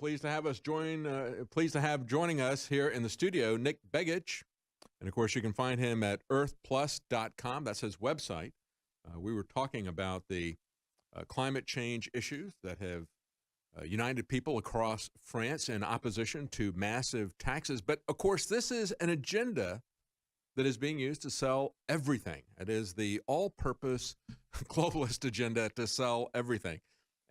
Pleased to have joining us here in the studio, Nich Begich. And of course, you can find him at earthplus.com. That's his website. We were talking about the climate change issues that have united people across France in opposition to massive taxes. But of course, this is an agenda that is being used to sell everything. It is the all-purpose globalist agenda to sell everything.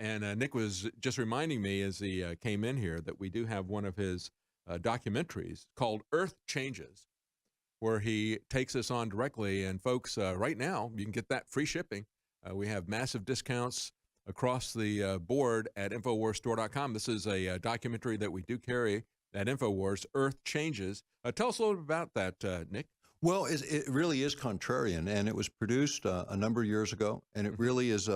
And Nich was just reminding me as he came in here that we do have one of his documentaries called Earth Changes, where he takes us on directly. And folks, right now, you can get that free shipping. We have massive discounts across the board at InfoWarsStore.com. This is a documentary that we do carry at InfoWars, Earth Changes. Tell us a little bit about that, Nich. Well, it really is contrarian, and it was produced a number of years ago, and it really is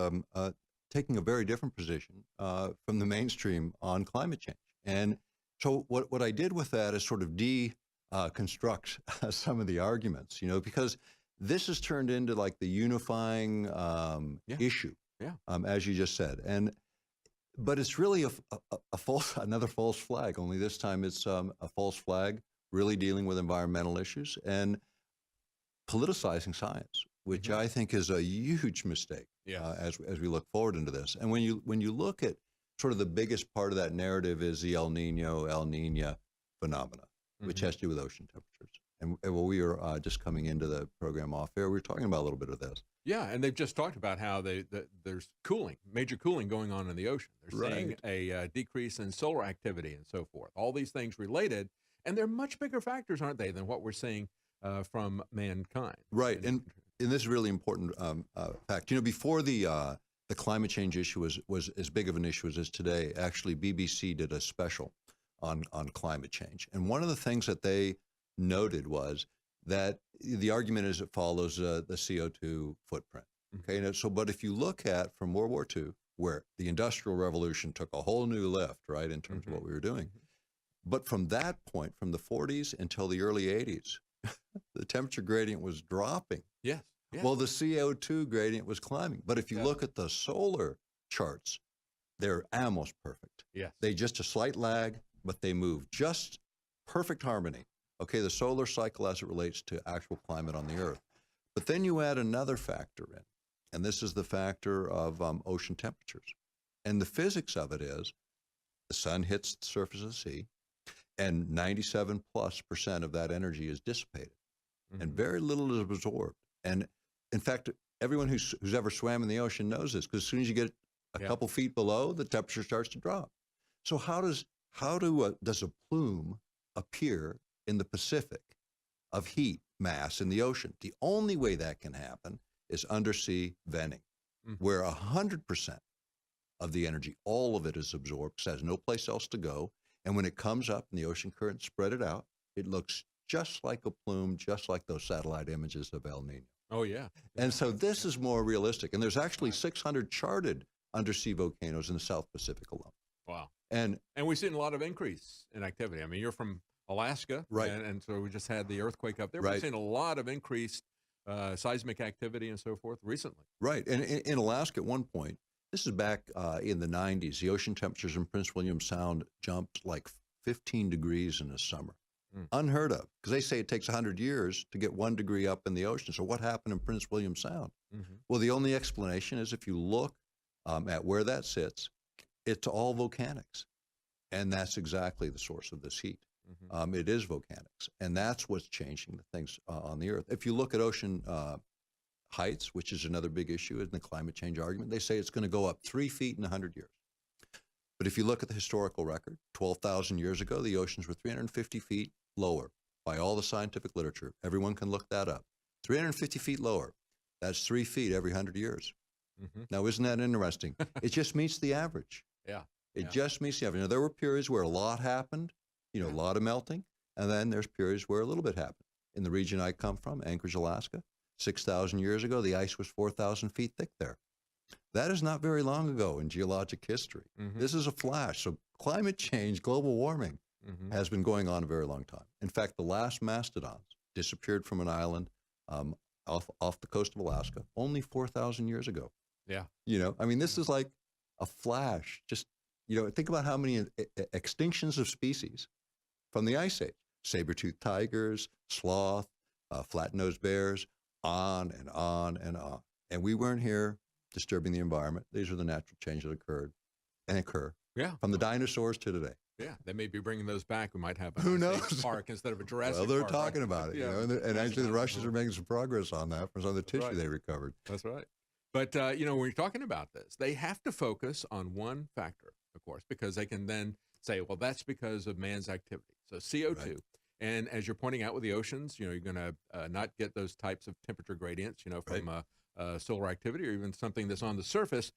taking a very different position from the mainstream on climate change. And so what I did with that is sort of deconstruct some of the arguments, because this has turned into like the unifying issue, as you just said. But it's really another false flag, only this time it's a false flag really dealing with environmental issues and politicizing science, which I think is a huge mistake as we look forward into this. And when you look at sort of the biggest part of that narrative is the El Nina phenomena, which has to do with ocean temperatures. And when we were just coming into the program off air, we were talking about a little bit of this. Yeah, and they've just talked about how there's major cooling going on in the ocean. They're seeing a decrease in solar activity and so forth. All these things related, and they're much bigger factors, aren't they, than what we're seeing from mankind. Right, and this is really important fact. Before the climate change issue was as big of an issue as it is today, actually BBC did a special on climate change. And one of the things that they noted was that the argument is it follows the CO2 footprint. Okay, but if you look at from World War II, where the Industrial Revolution took a whole new lift, right, in terms of what we were doing. But from that point, from the 40s until the early 80s, the temperature gradient was dropping. Yes. Well, the CO2 gradient was climbing. But if you look at the solar charts, they're almost perfect. Yes. They just a slight lag, but they move just perfect harmony. Okay, the solar cycle as it relates to actual climate on the Earth. But then you add another factor in, and this is the factor of ocean temperatures. And the physics of it is the sun hits the surface of the sea, and 97+% of that energy is dissipated, and very little is absorbed. And in fact, everyone who's ever swam in the ocean knows this, because as soon as you get a couple feet below, the temperature starts to drop. So how does a plume appear in the Pacific of heat mass in the ocean? The only way that can happen is undersea venting, where 100% of the energy, all of it is absorbed because it has no place else to go. And when it comes up and the ocean currents spread it out, it looks just like a plume, just like those satellite images of El Nino. Oh, yeah. And so this is more realistic. And there's actually 600 charted undersea volcanoes in the South Pacific alone. Wow. And we've seen a lot of increase in activity. I mean, you're from Alaska, right? And so we just had the earthquake up there. Right. We've seen a lot of increased seismic activity and so forth recently. Right. And in Alaska at one point, this is back in the 90s, the ocean temperatures in Prince William Sound jumped like 15 degrees in the summer. Unheard of, because they say it takes 100 years to get 1 degree up in the ocean. So what happened in Prince William Sound? Well, the only explanation is if you look at where that sits, it's all volcanics. And that's exactly the source of this heat. It is volcanics. And that's what's changing the things on the Earth. If you look at ocean heights, which is another big issue in the climate change argument, they say it's going to go up 3 feet in 100 years. But if you look at the historical record, 12,000 years ago, the oceans were 350 feet lower by all the scientific literature. Everyone can look that up. 350 feet lower. That's 3 feet every 100 years. Now, isn't that interesting? It just meets the average. It just meets the average. Now, there were periods where a lot happened, a lot of melting, and then there's periods where a little bit happened. In the region I come from, Anchorage, Alaska, 6,000 years ago, the ice was 4,000 feet thick there. That is not very long ago in geologic history. This is a flash. So climate change, global warming, has been going on a very long time. In fact, the last mastodons disappeared from an island off the coast of Alaska only 4,000 years ago. Yeah. I mean, this is like a flash, just, think about how many extinctions of species from the Ice Age. Saber-toothed tigers, sloth, flat-nosed bears, on and on and on. And we weren't here disturbing the environment. These are the natural changes that occurred and occur from the dinosaurs to today. Yeah, they may be bringing those back. We might have a Who knows? park instead of a Jurassic Well, they're Park. talking about it, and actually the Russians are making some progress on that from some of the tissue they recovered. That's right. But, when you're talking about this, they have to focus on one factor, of course, because they can then say, well, that's because of man's activity. So CO2. Right. And as you're pointing out with the oceans, you're going to not get those types of temperature gradients, from solar activity or even something that's on the surface.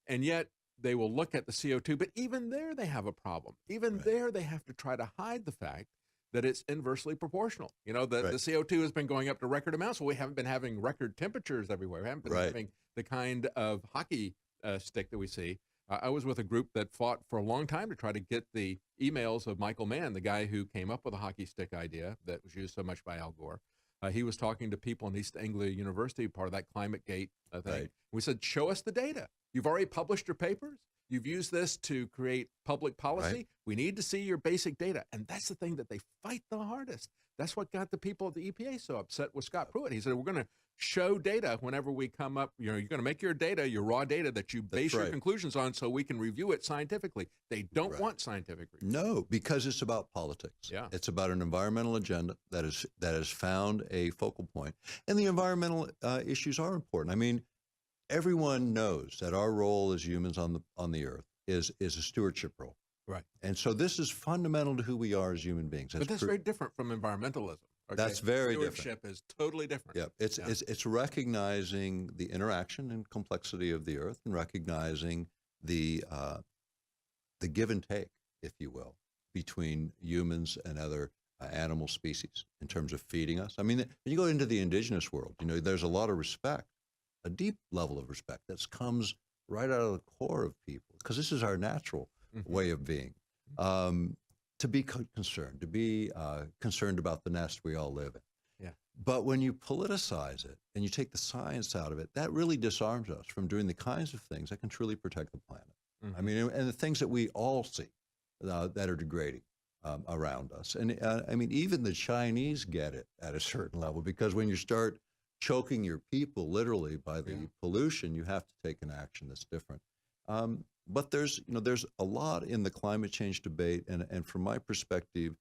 And yet they will look at the CO2, but even there they have a problem. Even there they have to try to hide the fact that it's inversely proportional. The CO2 has been going up to record amounts, so we haven't been having record temperatures everywhere. We haven't been having the kind of hockey stick that we see. I was with a group that fought for a long time to try to get the emails of Michael Mann, the guy who came up with the hockey stick idea that was used so much by Al Gore. He was talking to people in East Anglia University, part of that climate gate thing. Right. We said, show us the data. You've already published your papers. You've used this to create public policy. Right. We need to see your basic data. And that's the thing that they fight the hardest. That's what got the people at the EPA so upset with Scott Pruitt. He said, we're going to show data whenever we come up. You're going to make your data, your raw data that you base your conclusions on so we can review it scientifically. They don't want scientific review. No, because it's about politics. Yeah. It's about an environmental agenda that has found a focal point. And the environmental issues are important. I mean, everyone knows that our role as humans on the earth is a stewardship role. Right. And so this is fundamental to who we are as human beings. But that's very different from environmentalism. Okay? That's very different. Stewardship is totally different. Yeah. It's recognizing the interaction and complexity of the earth and recognizing the give and take, if you will, between humans and other animal species in terms of feeding us. I mean, when you go into the indigenous world, there's a lot of respect, a deep level of respect that comes right out of the core of people, because this is our natural way of being. To be concerned, concerned about the nest we all live in. Yeah. But when you politicize it and you take the science out of it, that really disarms us from doing the kinds of things that can truly protect the planet. Mm-hmm. I mean, and the things that we all see that are degrading around us. And I mean, even the Chinese get it at a certain level, because when you start choking your people literally by the pollution, you have to take an action that's different. But there's a lot in the climate change debate, and from my perspective,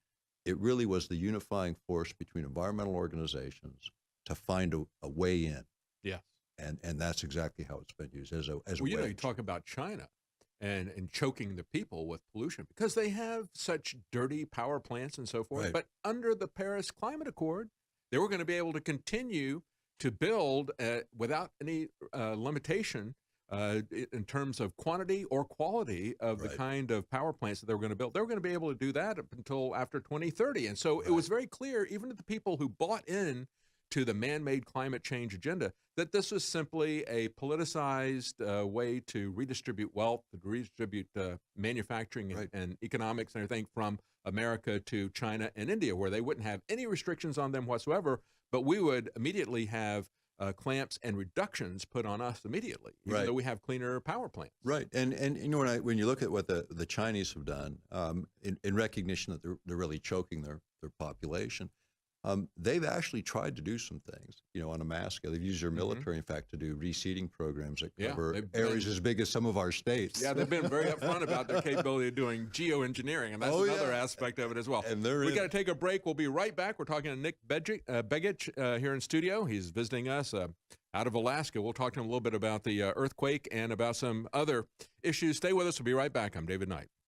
it really was the unifying force between environmental organizations to find a way in. Yes. And that's exactly how it's been used as a well, wedge. You talk about China and choking the people with pollution because they have such dirty power plants and so forth. Right. But under the Paris Climate Accord, they were going to be able to continue to build without any limitation in terms of quantity or quality of the kind of power plants that they were going to build. They were going to be able to do that up until after 2030. And so it was very clear, even to the people who bought in to the man-made climate change agenda, that this was simply a politicized way to redistribute wealth, to redistribute manufacturing and economics and everything from America to China and India, where they wouldn't have any restrictions on them whatsoever, but we would immediately have clamps and reductions put on us immediately, even though we have cleaner power plants. Right, and when you look at what the Chinese have done in recognition that they're really choking their population, they've actually tried to do some things, on a mass scale. They've used their military, in fact, to do reseeding programs that cover areas as big as some of our states. Yeah, they've been very upfront about their capability of doing geoengineering, and that's another aspect of it as well. And we got to take a break. We'll be right back. We're talking to Nich Begich here in studio. He's visiting us out of Alaska. We'll talk to him a little bit about the earthquake and about some other issues. Stay with us. We'll be right back. I'm David Knight.